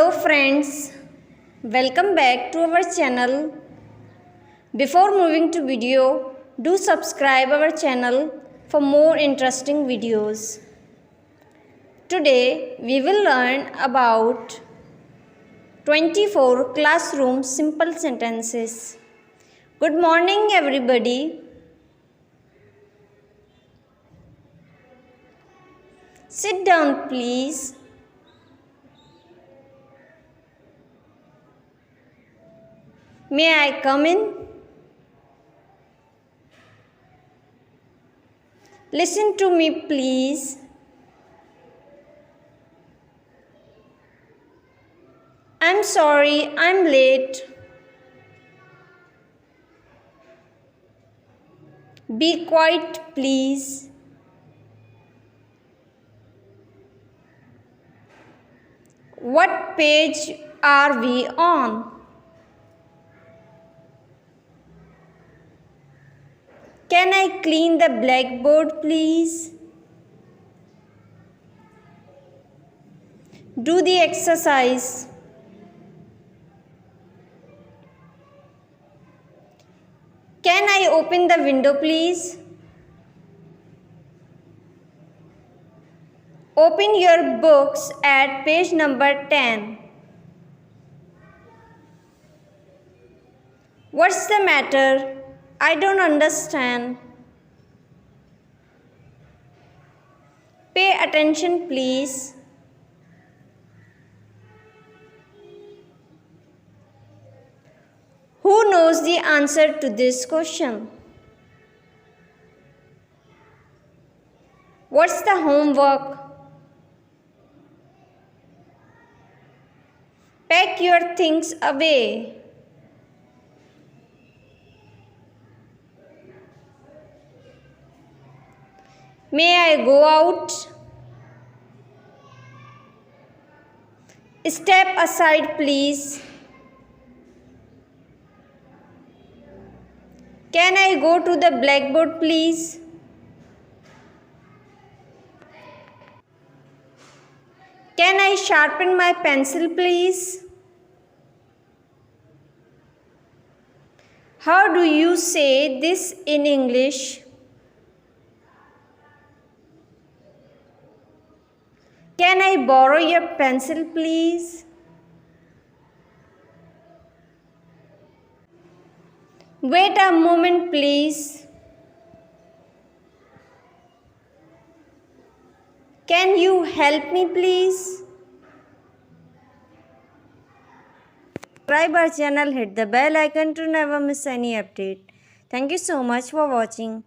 Hello friends, welcome back to our channel. Before moving to video, do subscribe our channel for more interesting videos. Today we will learn about 24 classroom simple sentences. Good morning everybody. Sit down please. May I come in? Listen to me please. I'm sorry, I'm late. Be quiet please. What page are we on? Can I clean the blackboard please? Do the exercise. Can I open the window please? Open your books at page number 10. What's the matter? I don't understand. Pay attention please. Who knows the answer to this question? What's the homework? Pack your things away. May I go out? Step aside please. Can I go to the blackboard please? Can I sharpen my pencil please? How do you say this in English? Can I borrow your pencil please? Wait a moment please. Can you help me please? Subscribe our channel, hit the bell icon to never miss any update. Thank you so much for watching.